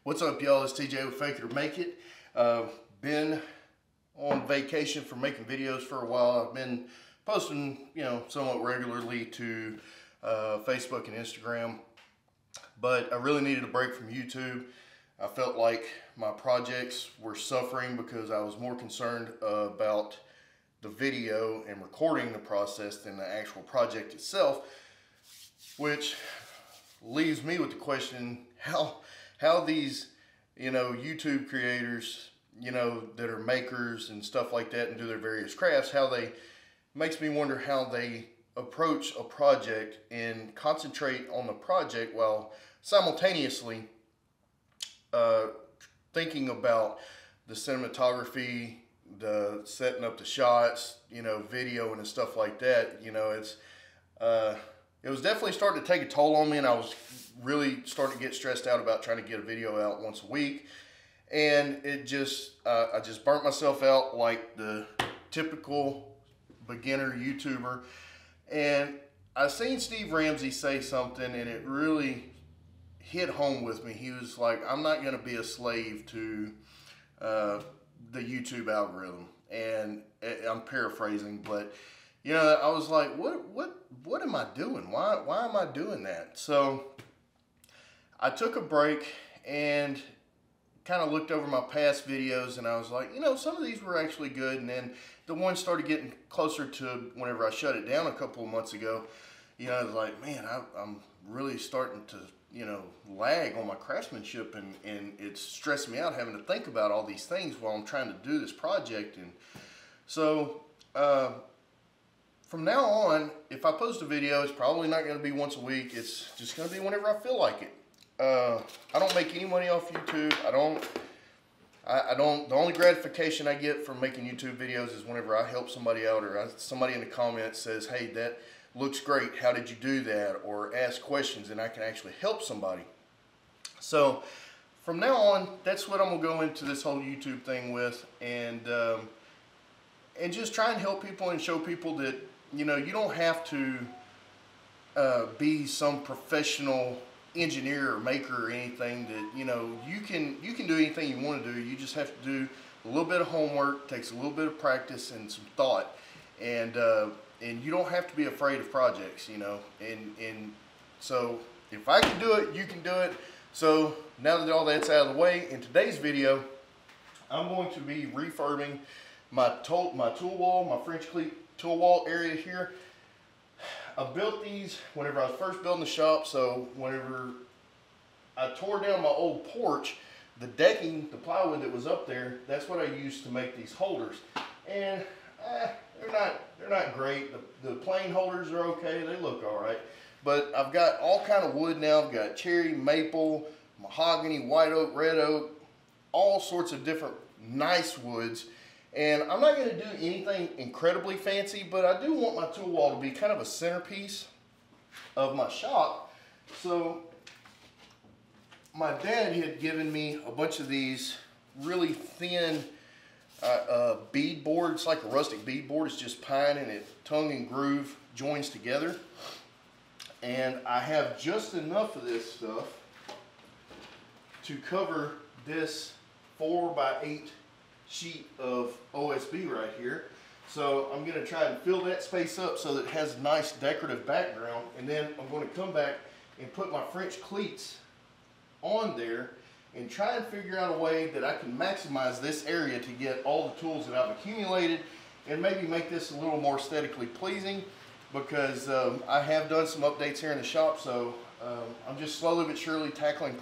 What's up, y'all? It's TJ with Fake It or Make It. Been on vacation for making videos for a while. I've been posting, somewhat regularly to Facebook and Instagram, but I really needed a break from YouTube. I felt like my projects were suffering because I was more concerned about the video and recording the process than the actual project itself, which leaves me with the question, how these, YouTube creators, that are makers and stuff like that and do their various crafts, makes me wonder how they approach a project and concentrate on the project while simultaneously thinking about the cinematography, the setting up the shots, video and stuff like that. It was definitely starting to take a toll on me, and I was really starting to get stressed out about trying to get a video out once a week. And I just burnt myself out like the typical beginner YouTuber. And I seen Steve Ramsey say something, and it really hit home with me. He was like, I'm not going to be a slave to the YouTube algorithm. And I'm paraphrasing, but I was like, what am I doing? Why am I doing that? So I took a break and kind of looked over my past videos, and I was like, some of these were actually good. And then the one started getting closer to whenever I shut it down a couple of months ago. I was like, man, I'm really starting to, lag on my craftsmanship, and it's stressing me out having to think about all these things while I'm trying to do this project. And so from now on, if I post a video, it's probably not going to be once a week. It's just going to be whenever I feel like it. I don't make any money off YouTube. The only gratification I get from making YouTube videos is whenever I help somebody out, or somebody in the comments says, hey, that looks great, how did you do that? Or ask questions, and I can actually help somebody. So from now on, that's what I'm going to go into this whole YouTube thing with, and just try and help people and show people that, you don't have to be some professional engineer or maker or anything. That you can do anything you want to do. You just have to do a little bit of homework, takes a little bit of practice and some thought, and you don't have to be afraid of projects, and so if I can do it, you can do it. So now that all that's out of the way, in today's video I'm going to be refurbing my tool wall, my French Cleat Tool Wall area here. I built these whenever I was first building the shop. So whenever I tore down my old porch, the decking, the plywood that was up there, that's what I used to make these holders. And they're not great. The plain holders are okay. They look all right. But I've got all kind of wood now. I've got cherry, maple, mahogany, white oak, red oak, all sorts of different nice woods. And I'm not going to do anything incredibly fancy, but I do want my tool wall to be kind of a centerpiece of my shop. So my dad had given me a bunch of these really thin bead board. It's like a rustic bead board. It's just pine, and it tongue and groove joins together. And I have just enough of this stuff to cover this 4x8 sheet of OSB right here. So I'm going to try and fill that space up so that it has a nice decorative background, and then I'm going to come back and put my French cleats on there and try and figure out a way that I can maximize this area to get all the tools that I've accumulated, and maybe make this a little more aesthetically pleasing, because I have done some updates here in the shop. So I'm just slowly but surely tackling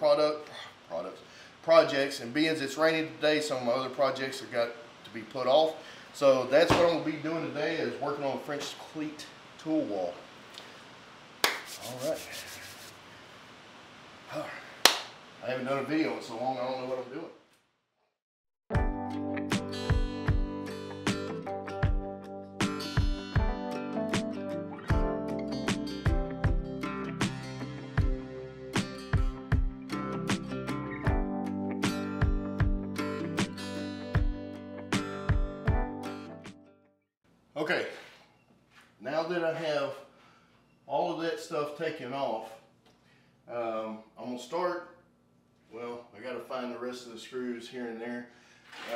projects, and being it's raining today, some of my other projects have got to be put off. So that's what I'm going to be doing today, is working on the French Cleat Tool Wall. All right. I haven't done a video in so long, I don't know what I'm doing. Okay, now that I have all of that stuff taken off, I'm going to start Well, I got to find the rest of the screws here and there.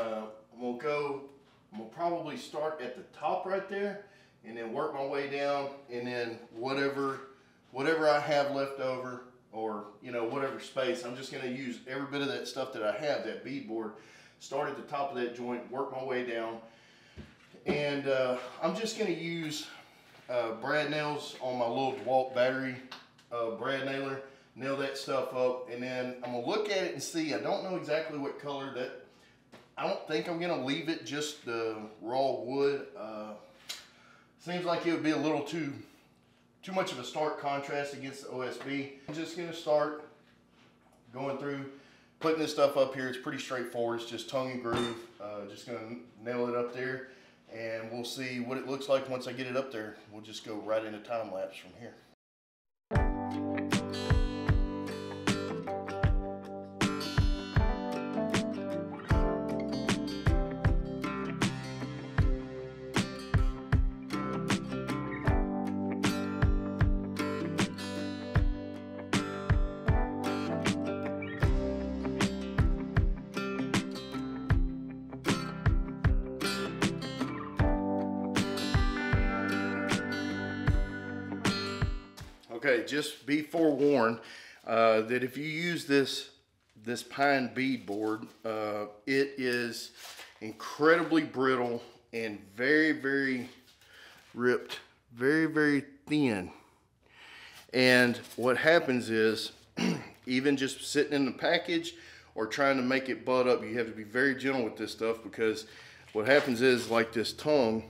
I'm gonna probably start at the top right there and then work my way down, and then whatever I have left over, or you know, whatever space, I'm just gonna use every bit of that stuff that I have, that beadboard, start at the top of that joint, work my way down. And I'm just gonna use brad nails on my little DeWalt battery brad nailer, nail that stuff up, and then I'm gonna look at it and see. I don't know exactly what color that. I don't think I'm gonna leave it just the raw wood. Seems like it would be a little too much of a stark contrast against the OSB. I'm just gonna start going through, putting this stuff up here. It's pretty straightforward. It's just tongue and groove. Just gonna nail it up there, and we'll see what it looks like once I get it up there. We'll just go right into time lapse from here. Okay, just be forewarned that if you use this pine beadboard, it is incredibly brittle and very, very ripped, very, very thin. And what happens is, even just sitting in the package or trying to make it butt up, you have to be very gentle with this stuff, because what happens is, like, this tongue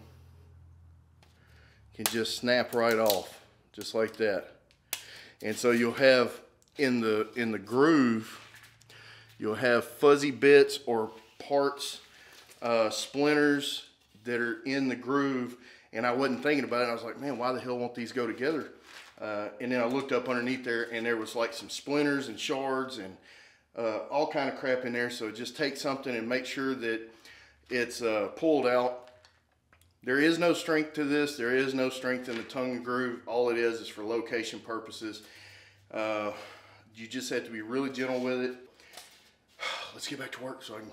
can just snap right off, just like that. And so you'll have in the groove, you'll have fuzzy bits or parts, splinters that are in the groove. And I wasn't thinking about it. I was like, man, why the hell won't these go together? And then I looked up underneath there, and there was like some splinters and shards and all kind of crap in there. So just take something and make sure that it's pulled out. There is no strength to this. There is no strength in the tongue and groove. All it is for location purposes. You just have to be really gentle with it. Let's get back to work so I can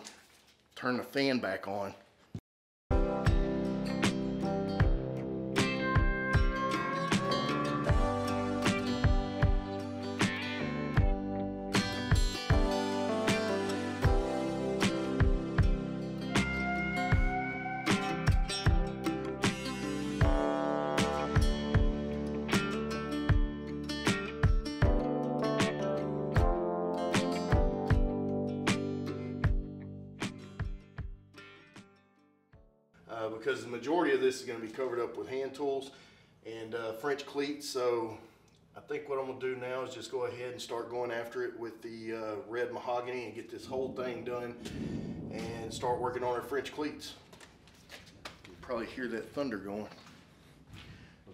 turn the fan back on. Because the majority of this is going to be covered up with hand tools and French cleats. So I think what I'm going to do now is just go ahead and start going after it with the red mahogany and get this whole thing done and start working on our French cleats. You can probably hear that thunder going.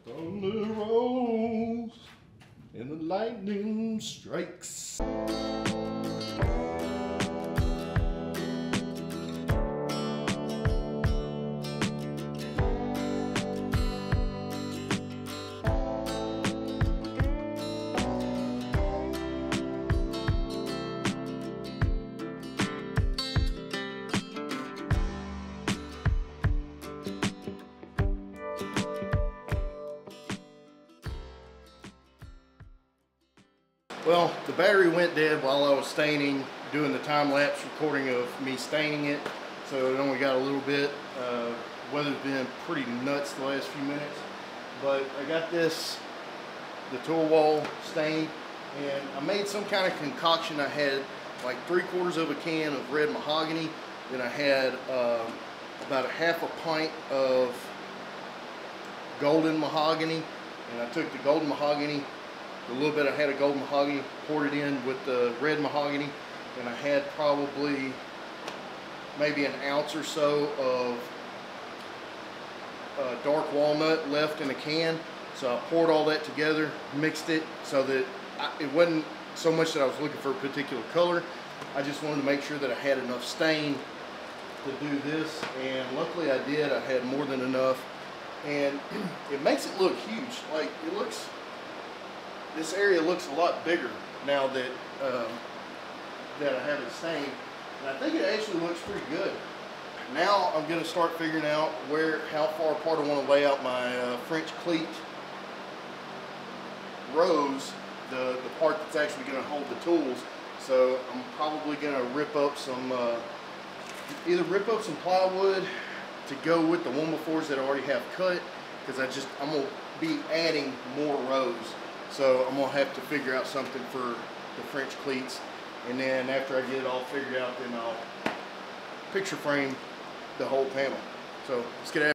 The thunder rolls and the lightning strikes. Well, the battery went dead while I was staining, doing the time-lapse recording of me staining it. So it only got a little bit. Weather's been pretty nuts the last few minutes. But I got the tool wall stained, and I made some kind of concoction. I had like 3/4 of a can of red mahogany. Then I had about a half a pint of golden mahogany. And I took the golden mahogany, a little bit I had of golden mahogany, poured it in with the red mahogany, and I had probably maybe an ounce or so of dark walnut left in a can. So I poured all that together, mixed it so that it wasn't so much that I was looking for a particular color. I just wanted to make sure that I had enough stain to do this, and luckily I did. I had more than enough, and it makes it look huge. Like, it looks, this area looks a lot bigger now that that I haven't stained, and I think it actually looks pretty good. Now I'm going to start figuring out how far apart I want to lay out my French cleat rows, the part that's actually going to hold the tools. So I'm probably going to rip up some, either rip up some plywood to go with the 1x4s that I already have cut, because I'm going to be adding more rows. So I'm going to have to figure out something for the French cleats, and then after I get it all figured out, then I'll picture frame the whole panel. So let's get at it.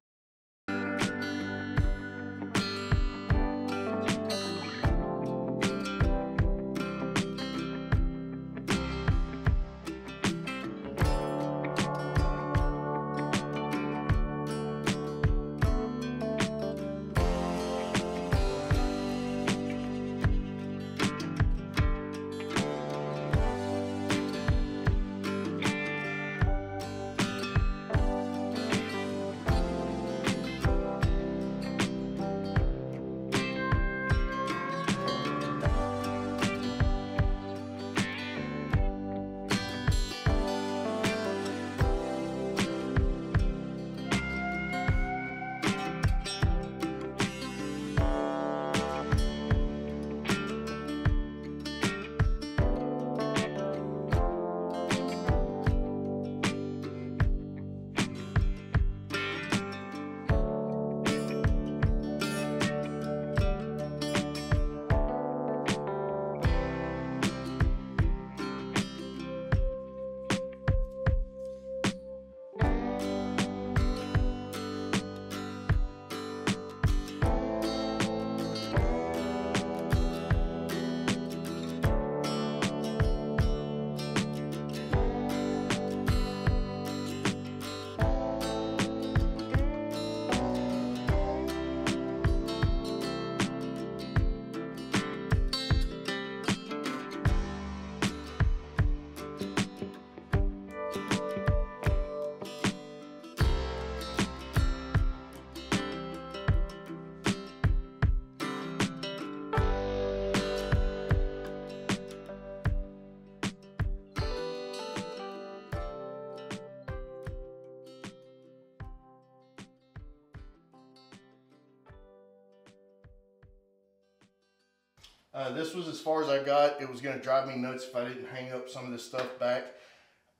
This was as far as I got. It was going to drive me nuts if I didn't hang up some of this stuff back.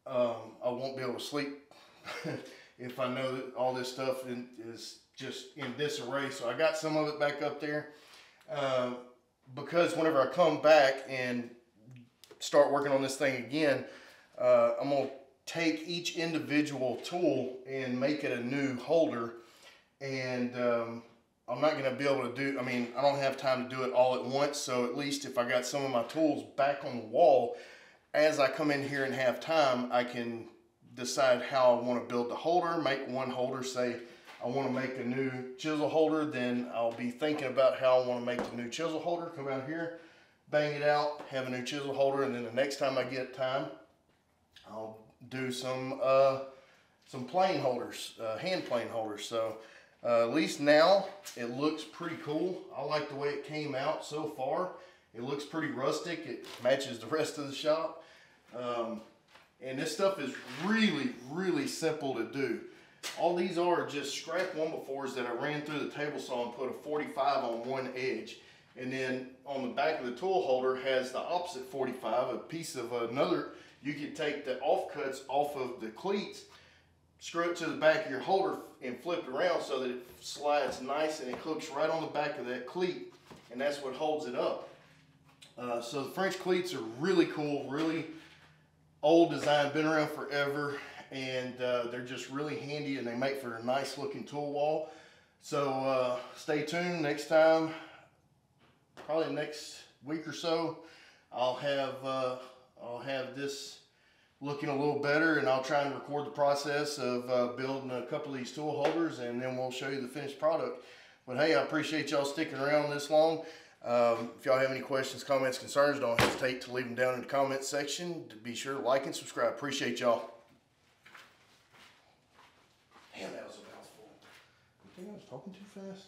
I won't be able to sleep if I know that all this stuff is just in disarray. So I got some of it back up there because whenever I come back and start working on this thing again, I'm going to take each individual tool and make it a new holder. And I'm not going to be able to do, I don't have time to do it all at once, so at least if I got some of my tools back on the wall, as I come in here and have time, I can decide how I want to build the holder, make one holder. Say I want to make a new chisel holder, then I'll be thinking about how I want to make the new chisel holder, come out here, bang it out, have a new chisel holder, and then the next time I get time, I'll do some plane holders, hand plane holders. So at least now it looks pretty cool. I like the way it came out so far. It looks pretty rustic. It matches the rest of the shop. And this stuff is really, really simple to do. All these are just scrap 1x4s that I ran through the table saw and put a 45 on one edge. And then on the back of the tool holder has the opposite 45, a piece of another. You could take the offcuts off of the cleats, screw it to the back of your holder and flip it around so that it slides nice and it hooks right on the back of that cleat, and that's what holds it up. So the French cleats are really cool, really old design, been around forever, and they're just really handy, and they make for a nice looking tool wall. So stay tuned. Next time, probably next week or so, I'll have this looking a little better, and I'll try and record the process of building a couple of these tool holders, and then we'll show you the finished product. But hey, I appreciate y'all sticking around this long. If y'all have any questions, comments, concerns, don't hesitate to leave them down in the comments section. Be sure to like and subscribe. Appreciate y'all. Damn, that was a mouthful. You think I was talking too fast?